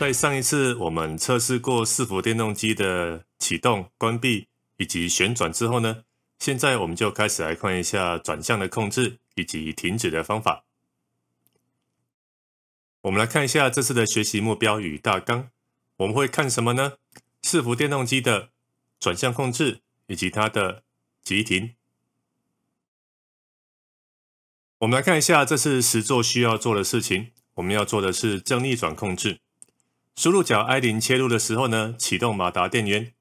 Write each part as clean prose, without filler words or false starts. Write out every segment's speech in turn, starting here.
在上一次我们测试过伺服电动机的启动、关闭以及旋转之后呢，现在我们就开始来看一下转向的控制以及停止的方法。我们来看一下这次的学习目标与大纲，我们会看什么呢？伺服电动机的转向控制以及它的急停。我们来看一下这次实作需要做的事情，我们要做的是正逆转控制。输入角 I0 切入的时候呢，启动马达电源。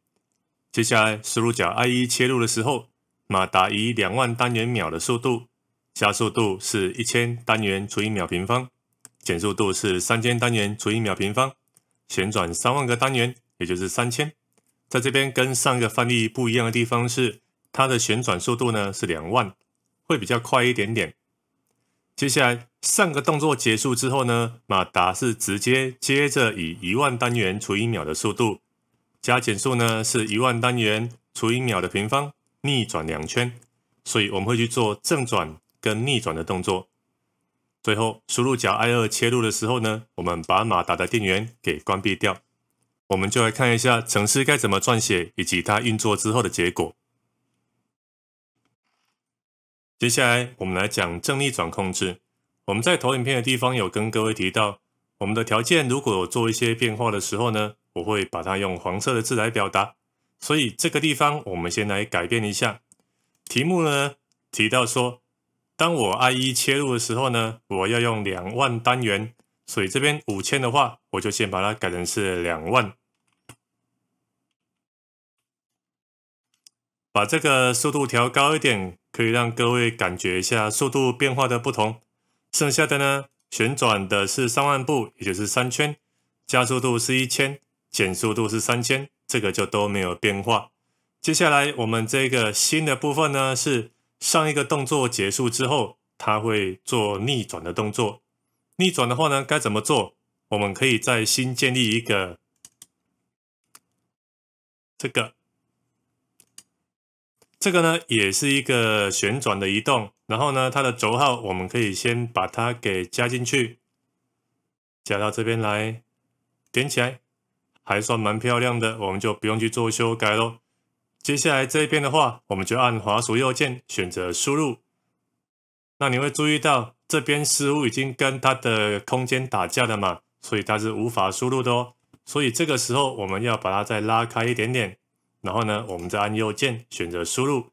接下来输入角 I1 切入的时候，马达以2万单元秒的速度，加速度是1000单元除以秒平方，减速度是3000单元除以秒平方，旋转3万个单元，也就是3000。在这边跟上一个范例不一样的地方是，它的旋转速度呢是2万，会比较快一点点。接下来上个动作结束之后呢，马达是直接接着以1万单元除以秒的速度，加减速呢是1万单元除以秒的平方，逆转2圈，所以我们会去做正转跟逆转的动作。最后输入角 I2 切入的时候呢，我们把马达的电源给关闭掉。我们就来看一下程式该怎么撰写以及它运作之后的结果。接下来我们来讲正逆转控制。我们在投影片的地方有跟各位提到，我们的条件如果有做一些变化的时候呢，我会把它用黄色的字来表达。所以这个地方我们先来改变一下。题目呢提到说，当我 I1 切入的时候呢，我要用2万单元，所以这边5000的话，我就先把它改成是2万。把这个速度调高一点，可以让各位感觉一下速度变化的不同。剩下的呢，旋转的是3万步，也就是3圈，加速度是1000，减速度是3000，这个就都没有变化。接下来我们这个新的部分呢，是上一个动作结束之后，它会做逆转的动作。逆转的话呢，该怎么做？我们可以再新建立一个这个呢，也是一个旋转的移动，然后呢，它的轴号我们可以先把它给加进去，加到这边来，点起来，还算蛮漂亮的，我们就不用去做修改咯。接下来这边的话，我们就按滑鼠右键选择输入。那你会注意到这边似乎已经跟它的空间打架了嘛，所以它是无法输入的哦。所以这个时候我们要把它再拉开一点点。然后呢，我们再按右键选择输入，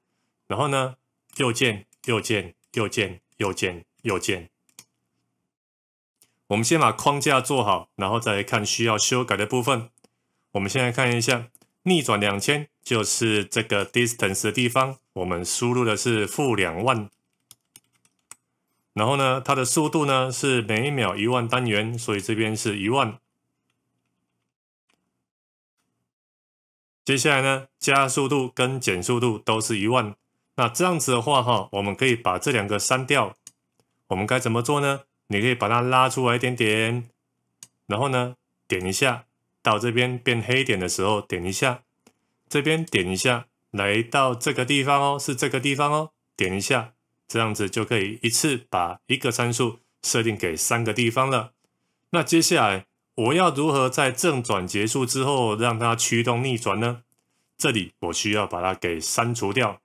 然后呢，右键、右键、右键、右键、右键。我们先把框架做好，然后再来看需要修改的部分。我们先来看一下，逆转2000就是这个 distance 的地方，我们输入的是-2万。然后呢，它的速度呢是每秒1万单元，所以这边是1万。接下来呢，加速度跟减速度都是1万。那这样子的话我们可以把这两个删掉。我们该怎么做呢？你可以把它拉出来一点点，然后呢，点一下，到这边变黑点的时候点一下，这边点一下，来到这个地方哦，是这个地方哦，点一下，这样子就可以一次把一个参数设定给3个地方了。那接下来我要如何在正转结束之后让它驱动逆转呢？这里我需要把它给删除掉。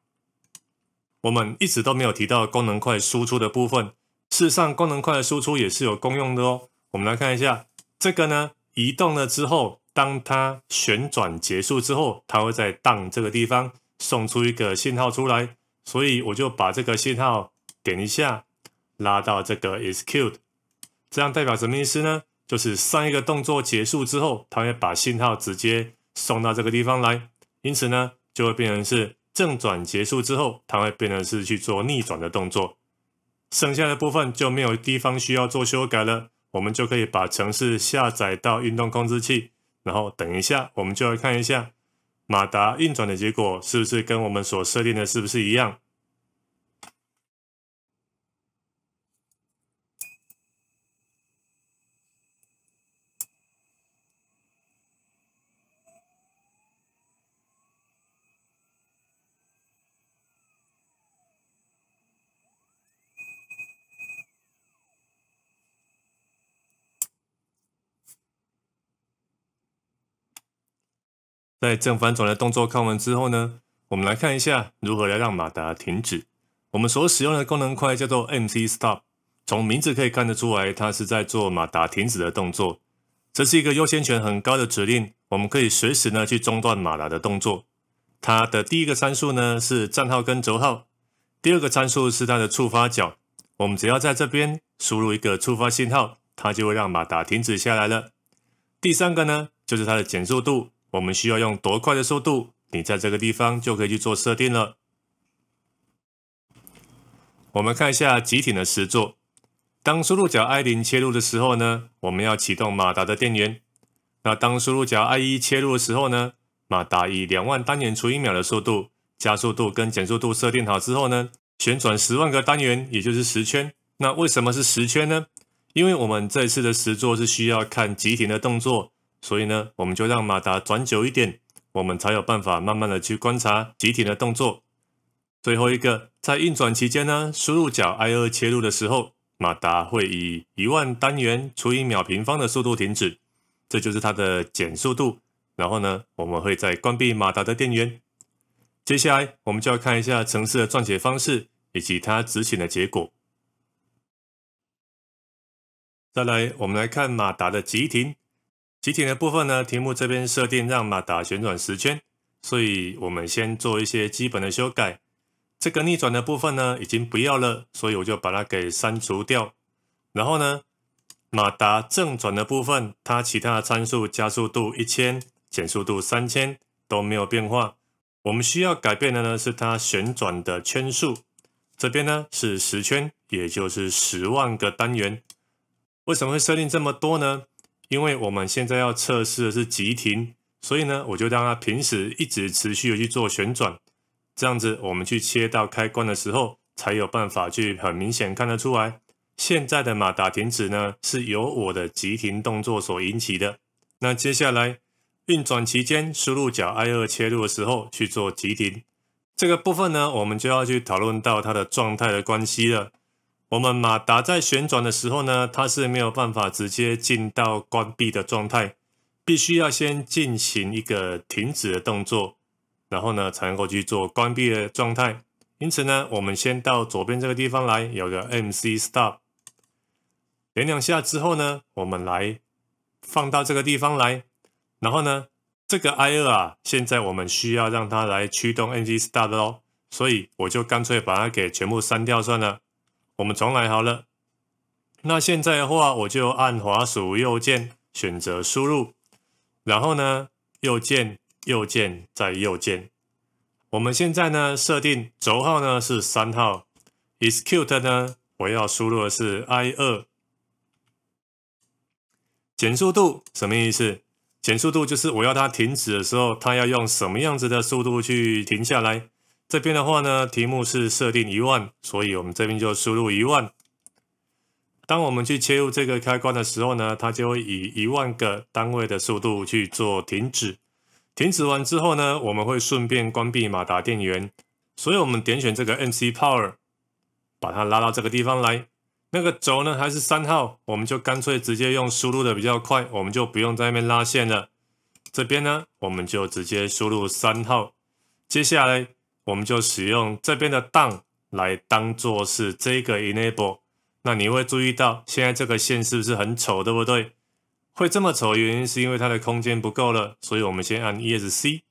我们一直都没有提到功能块输出的部分，事实上功能块的输出也是有功用的哦。我们来看一下，这个呢移动了之后，当它旋转结束之后，它会在 down 这个地方送出一个信号出来，所以我就把这个信号点一下，拉到这个 execute， 这样代表什么意思呢？就是上一个动作结束之后，它会把信号直接送到这个地方来，因此呢，就会变成是正转结束之后，它会变成是去做逆转的动作。剩下的部分就没有地方需要做修改了，我们就可以把程式下载到运动控制器，然后等一下，我们就来看一下马达运转的结果是不是跟我们所设定的是不是一样。在正反转的动作看完之后呢，我们来看一下如何来让马达停止。我们所使用的功能块叫做 MC Stop， 从名字可以看得出来，它是在做马达停止的动作。这是一个优先权很高的指令，我们可以随时呢去中断马达的动作。它的第一个参数呢是站号跟轴号，第二个参数是它的触发角。我们只要在这边输入一个触发信号，它就会让马达停止下来了。第三个呢就是它的减速度，我们需要用多快的速度，你在这个地方就可以去做设定了。我们看一下急停的实作。当输入角 I0 切入的时候呢，我们要启动马达的电源。那当输入角 I1 切入的时候呢，马达以2万单元除1秒的速度，加速度跟减速度设定好之后呢，旋转10万个单元，也就是10圈。那为什么是10圈呢？因为我们这次的实作是需要看急停的动作，所以呢，我们就让马达转久一点，我们才有办法慢慢的去观察急停的动作。最后一个，在运转期间呢，输入角 I2 切入的时候，马达会以1万单元除以秒平方的速度停止，这就是它的减速度。然后呢，我们会再关闭马达的电源。接下来，我们就要看一下程式的撰写方式以及它执行的结果。再来，我们来看马达的急停。急停的部分呢，题目这边设定让马达旋转10圈，所以我们先做一些基本的修改。这个逆转的部分呢，已经不要了，所以我就把它给删除掉。然后呢，马达正转的部分，它其他的参数加速度1000、减速度3000都没有变化。我们需要改变的呢，是它旋转的圈数。这边呢是10圈，也就是10万个单元。为什么会设定这么多呢？因为我们现在要测试的是急停，所以呢，我就让它平时一直持续的去做旋转。这样子，我们去切到开关的时候，才有办法去很明显看得出来，现在的马达停止呢，是由我的急停动作所引起的。那接下来，运转期间输入角 I2 切入的时候去做急停，这个部分呢，我们就要去讨论到它的状态的关系了。我们马达在旋转的时候呢，它是没有办法直接进到关闭的状态，必须要先进行一个停止的动作。然后呢，才能够去做关闭的状态。因此呢，我们先到左边这个地方来，有个 MC Stop， 连2下之后呢，我们来放到这个地方来。然后呢，这个 I2 啊，现在我们需要让它来驱动 MC Stop 咯，所以我就干脆把它给全部删掉算了。我们重来好了。那现在的话，我就按滑鼠右键选择输入，然后呢，右键再右键。我们现在呢设定轴号呢是3号 ，execute 呢我要输入的是 I2。减速度什么意思？减速度就是我要它停止的时候，它要用什么样子的速度去停下来。这边的话呢，题目是设定1万，所以我们这边就输入1万。当我们去切入这个开关的时候呢，它就会以1万个单位的速度去做停止。停止完之后呢，我们会顺便关闭马达电源，所以我们点选这个 MC Power， 把它拉到这个地方来。那个轴呢还是3号，我们就干脆直接用输入的比较快，我们就不用在那边拉线了。这边呢，我们就直接输入3号。接下来我们就使用这边的 down 来当做是这个 enable。那你会注意到现在这个线是不是很丑，对不对？会这么丑的原因是因为它的空间不够了，所以我们先按 ESC，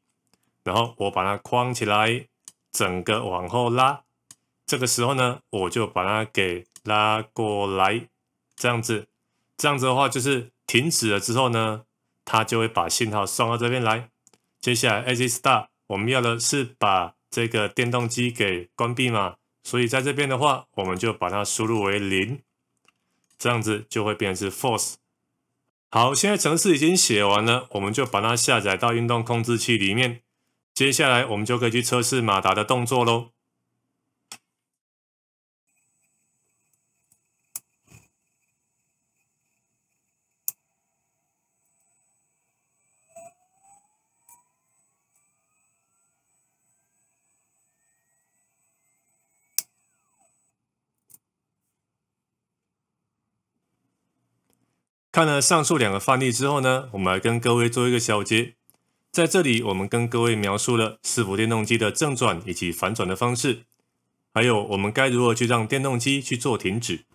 然后我把它框起来，整个往后拉。这个时候呢，我就把它给拉过来，这样子的话就是停止了之后呢，它就会把信号送到这边来。接下来 AC Start， 我们要的是把这个电动机给关闭嘛，所以在这边的话，我们就把它输入为0，这样子就会变成是 False。好，现在程式已经写完了，我们就把它下载到运动控制器里面。接下来我们就可以去测试马达的动作咯。看了上述2个范例之后呢，我们来跟各位做一个小结。在这里，我们跟各位描述了伺服电动机的正转以及反转的方式，还有我们该如何去让电动机去做停止。